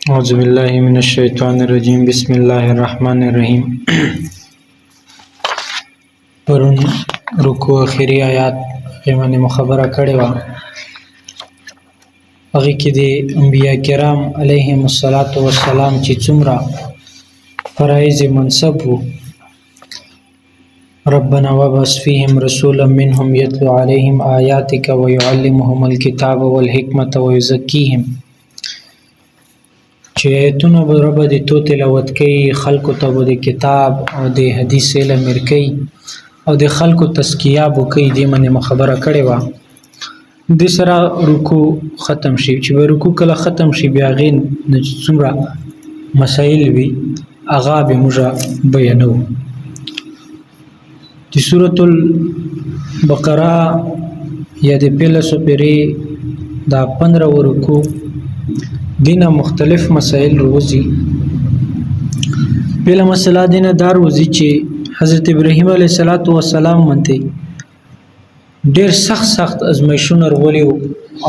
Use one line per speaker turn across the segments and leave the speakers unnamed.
أعوذ بالله من الشيطان الرجيم بسم الله الرحمن الرحیم. پرون رکوع اخری آیات باندې مخبره کړې وه، هغې کې د انبیا کرام علیهم السلام چې څومره فرایض منصب وو، ربنا وابعث فيهم رسولا منهم يتلو عليهم آياتك ويعلمهم الكتاب والحكمة ويزكيهم، چې آیتونه به رب د تو تلاوت کوي، خلکو ته به د کتاب او د حدیث علم ورکوي او د خلکو تزکیه به کوي. دې باندې خبره کړې وه. د سره رکوع ختم شي، چې به رکوع کله ختم شي بیا هغې نه څومره مسایل وي هغه به موږ بیانوو. د سورة البقره یا د 15 سپرې دا 15 رکوع دینه مختلف مسائل روزي. پهله مسله دینه دار روزي چې حضرت ابراهیم علیه السلام منته ډیر سخت ازمایښونه ورولي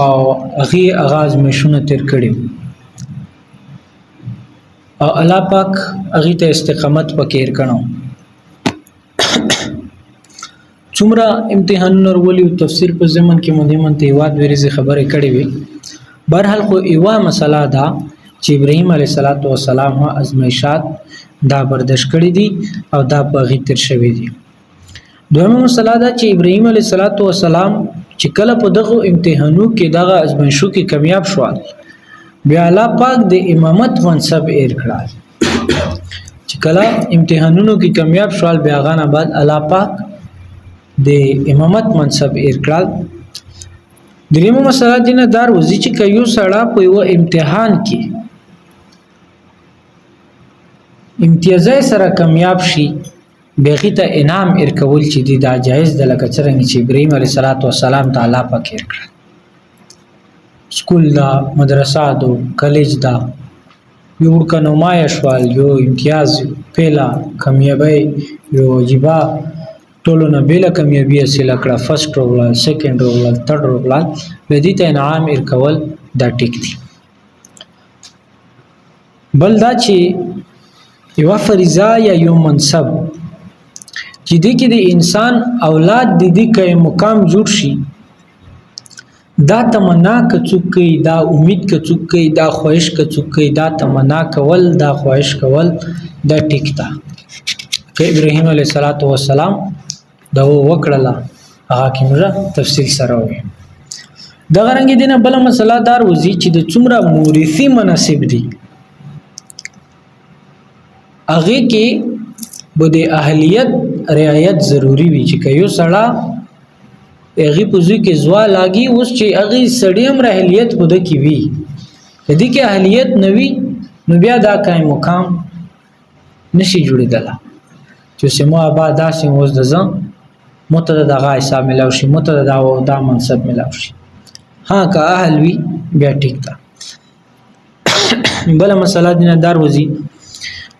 او هغه ازمایښونه تیر کړي او الله پاک هغه ته استقامت پکې ورکړو. څومره امتحانونه ورولي او تفسیر په زمن کې مدیمن ته یواد ورزي خبره کړې وي. برحال خو ایوا مسله دا چې ابراهیم علیه السلام ازمایشات دا برداشت کړی دي او دا په غی تر شوی دي. دویمه مسله دا چې ابراهیم علیه السلام چې کله په دغه امتحانو کې دغه ازمایشو کې کامیاب شو، بیا الله پاک د امامت منصب ایر کړل. چې کله امتحانونو کې کامیاب شو بیا غانه بعد الله پاک د امامت منصب ایر کړل. دریمه مسله دینه دار وزي چې کيو سړی په یو امتحان کې امتیازای سره کامیاب شي بغي ته انعام ارکول چې دا جایز ده، لکه څنګه چې ابراهیم علیه السلام تعالی پاک ورکړ. سکول دا، مدرسه دا، کالج دا، یو ورکنمای شوال، یو امتیاز پیلا کامیابی یو واجبہ ټولو نه بیله کامیابی حاصله کړه، فرست راغله، سیکنډ راغله، تھرد راغله، به دې ته انعام ورکول دا ټیک دي. بل دا چې یو فریضه یا یو منصب چې دې کې د انسان اولاد د دې کې مقام جوړ شي، دا تمنا کڅوک کوي، دا امید کڅوک کوي، دا خواهش کڅوک کوي، دا تمنا کول، دا خواهش کول دا ټیک ده. که ابراهیم علیه السلام دا وکړله هغه کې موږ تفصیل سره وایو. دغه رنګ دینه بل مسله دار وزي چې د څومره مورثي مناسب دي هغه کې به د اهلیت رعایت ضروری وي. چې یو سړی هغه په ځای کې زوا لاګي، اوس چې هغه سړی هم اهلیت بده کې وي، کدی کې اهلیت نوي نو بیا دا قائم مقام نشي جوړېدل. چې سمو آباد داسې اوس د ځم متد دغه حساب ملاو شي، متد دا منصب ملاو شي. ها که اهل وي بیا ټیک ده. بل مسله دینه دار وزي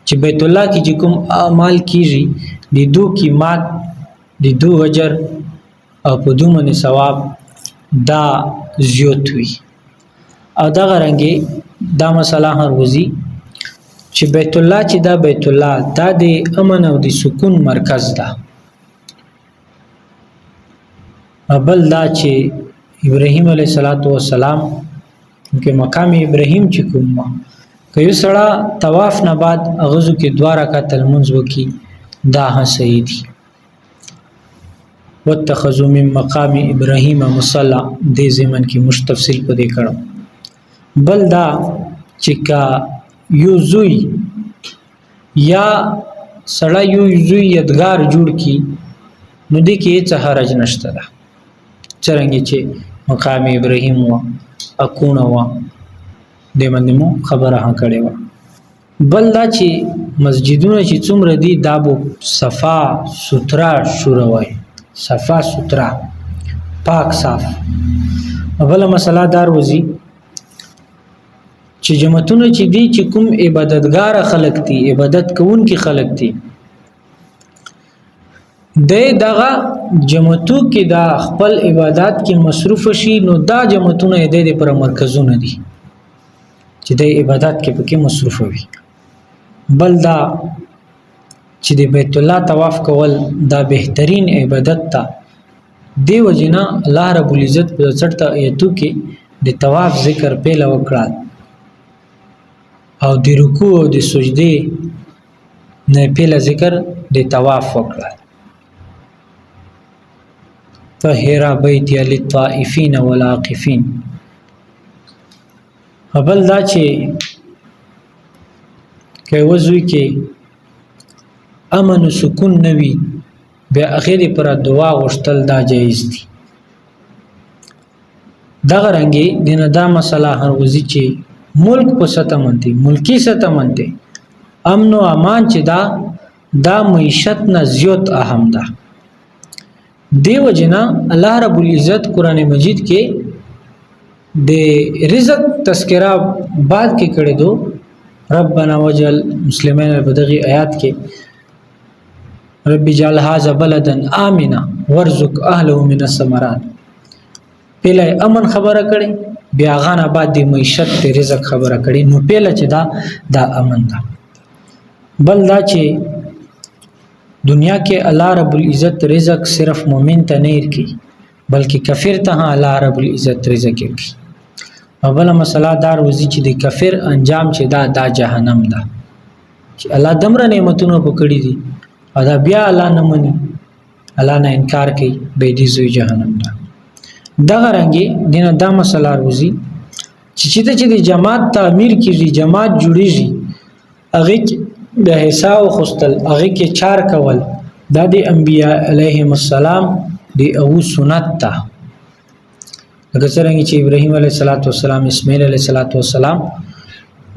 چې بیت الله کې چې کوم اعمال کیږي د دو قیمت، د دو اجر او په دو منې ثواب دا زیات وي. او دغه رنګه دا مسله هر وزي چې بیت الله چې دا بیت الله دا د امن او د سکون مرکز ده. بل دا چې ابراهیم علیه السلام کې مقام ابراهیم چې کوم که یو سړی طواف نه بعد اغزو کې 2 رکعات المنځ وکي دا صحیح دي. واتخذوا من مقام ابراهیم مصلی دې زمن کې مش تفصیل پدې کړم. بل دا چې کا یو زوی یا سړی یو زوی یادګار جوړ کی نو دې کې څه حرج نشته ده. څنګه چې مقام ابراهیم وا اكونه وا دې باندې مو خبره ها کړې و. بل دا چې مسجدونه چې څومره دي دا بو صفا سوترا شوروي، صفا سوترا پاک صاف. بل مسله دار وزي چې جماعتونه چې دي چې کوم عبادتګار خلق دي، عبادت کوونکي خلق دي، دغه جماعتو کې دا خپل عبادت کې مصروف شي، نو دا جماعتونه د پر مرکزونه دي. چې د عبادت کې پکې مصروف وي. بل دا چې د بیت الله طواف کول دا بهترین عبادت ته دی وجنا الله رب العزت په چرته ایتو کې د طواف ذکر پیله وکړه او د رکوع او د سجدي نه پیله ذکر د طواف وکړه. طهر بیتی للطائفین والعاکفین. بل دا چې که وضوی کې امن و سکون نوي بیا اخیر پر دعا غوښتل دا جایز دي. دغه رنګي دنه دا مسله هر وزي چې ملک په ستمنته ملکی ستمنته امن او امان چې دا معیشت نه زیات اهم ده. دیو جنا الله رب العزت قران مجید کې د رزق تذکرہ بعد کې کړي دو ربنا وجل مسلمین بدغي آیات کې رب اجعل هذا بلدا آمنا وارزق اهله من الثمرات. پهله امن خبره کړي بیا غانه بعد د معیشت ته رزق خبره کړي نو پهله چې دا امن ده. بل دا چې دنیا کې الله رب العزت رزق صرف مومن ته نه ورکي بلکې کافر ته الله رب العزت رزق ورکي. اول مسله دار وزي چې د کافر انجام چې دا جهنم ده چې الله دمر نعمتونو پکړي دي او دا بیا الله نه مني الله نه انکار کوي به دې زوی جهنم ده. دغه رنګي دنه دا مسله وزي چې د جماعت تعمیر کیږي جماعت جوړیږي هغه د حساب خستل هغه کې چار کول د انبیاء علیهم السلام دی او سنت ته لکه څنګه چې ابراهیم علیه السلام اسماعیل علیه السلام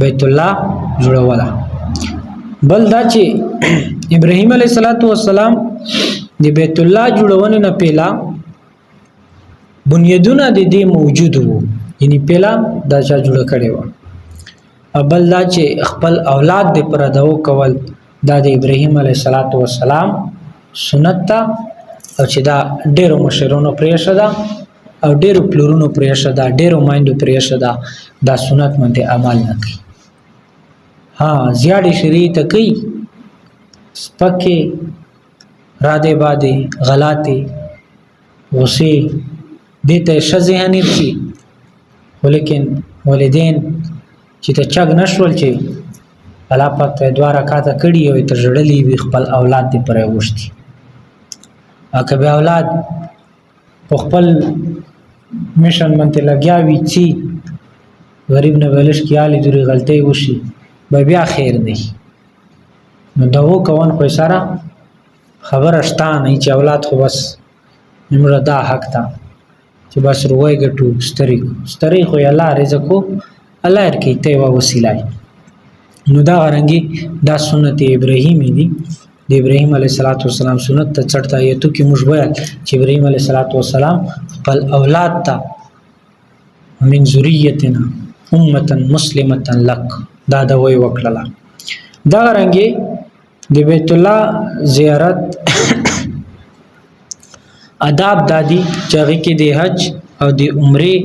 بیت الله جوړولا. بل دا چې ابراهیم علیه السلام د بیت الله جوړونه نه پیلا بنیادونه د دې موجود وو یعنی پیلا دا چا جوړ کړي و. بل دا چې خپل اولاد د پردو کول دا د ابراهیم علیه السلام سنت ته او چې دا ډیرو مشرونو پریښه ده او ډیرو پلورونو پریښه ده ډیرو مایندو پریښه ده دا سنت باندې عمل نه کوي. ها زیاړي شریعت کوي سپکه را دې باندې غلطي وسی دته شذهنی شي ولیکن والدین چې ته چاګ نشول چې الله پاک ته دوه رکعاته کړي او ته جوړلې وي خپل اولاد دې پرې وشتي اګه به اولاد په خپل میشن منته لګیا وي چې غریب نه ولش کیالي دوی غلطي وشي به بیا خیر نه نو دا وکون خو سره خبر اشتا نه چې اولاد خو بس نمره دا حق تا چې بس روي ګټو ستري خو الله رزقو الله ورکی ته وا وسیلای. نو دا غرنګي دا سنت ابراهیمی دي د ابراهیم علیه السلام سنت ته چړتا ایتو کې مشبه چې ابراهیم علیه السلام خپل اولاد ته من ذریتنا امه مسلمه لك دا وی وکړه. دا غرنګي د بیت الله زیارت آداب دادی چې هغه کې د حج او د عمره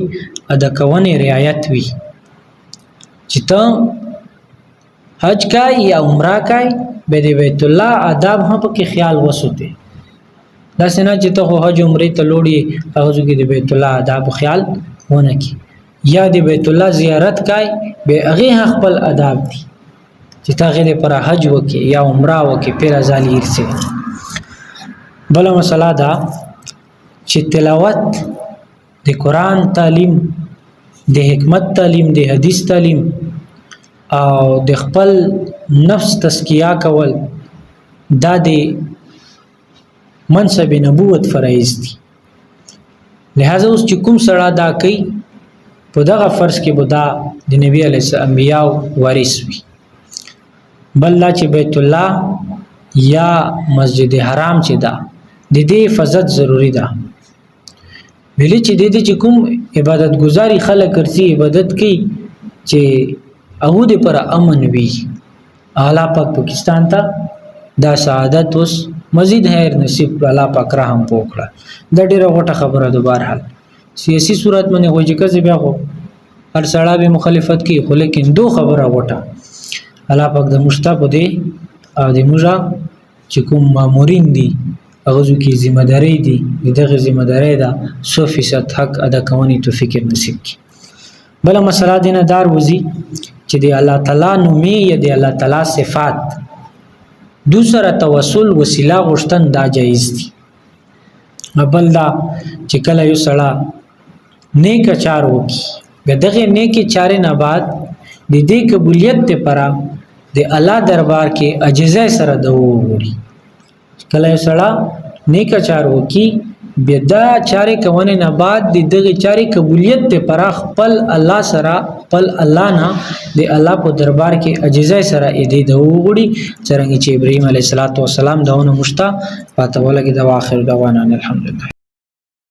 ادا کوونې رعایت وي چې ته حج کای یا عمره کای به د بیت الله آداب هم په کې خیال وسوته. دا څنګه چې ته حج عمره ته لوړی هغه کې د بیت الله آداب خیال ونه کی یا د بیت الله زیارت کای به هغه خپل آداب دي چې ته غیر پر حج وکي یا عمره وکي پر ازالي ارسه. بل مسله دا چې تلاوت د قران تعلیم د حکمت تعلیم د حدیث تعلیم او د خپل نفس تزکیه کول دا د منصب نبوت فرایض دي. لہذا اوس چې کوم سره دا کوي په دغه فرض کې بودا د نبی علیه السلام انبیاء وارث وي. بل لا چې بیت الله یا مسجد حرام چې دا د دې حفاظت ضروری ده. ویلې چې د دې چې کوم عبادت گزاري خلک ورسي عبادت کوي چې هغه د پر امن وي. اعلی پاک پاکستان ته دا سعادت اوس مزید خیر نصیب الله پاک رحم وکړه. دا ډیره غټه خبره ده. بهرحال سیاسي صورت باندې وځي کزه بیا خو هر سړی به مخالفت کوي خو لیکن دو خبره وټه الله پاک د مشتاق دی او د موږ چې کوم مامورین دي هغه کې ذمہ داری دي دغه ذمہ داری ده 100% حق ادا کوونی توفیق نصیب کی بل مسله دینه دار وزي چې دی الله تعالی نومي یا دی الله تعالی صفات دوسره توسل وسیله غشتن دا جایز دي بل دا چې کله یو سړی نیک چار وکي به دغه نیکی چارې نه بعد د دې قبولیت ته پره د الله دربار کې عجزه سره دعا وکړي کله یو سړی نیک چار وکي به دا چارې کوونه نه بعد د دغه چارې قبولیت ته پره خپل الله سره خپل الله نه د الله په دربار کې عجزه سره دې دعا وکړي څنګه چې ابراهيم عليه السلام داونه مشتا پاتہ ولګي د اخر دعوانا الحمدلله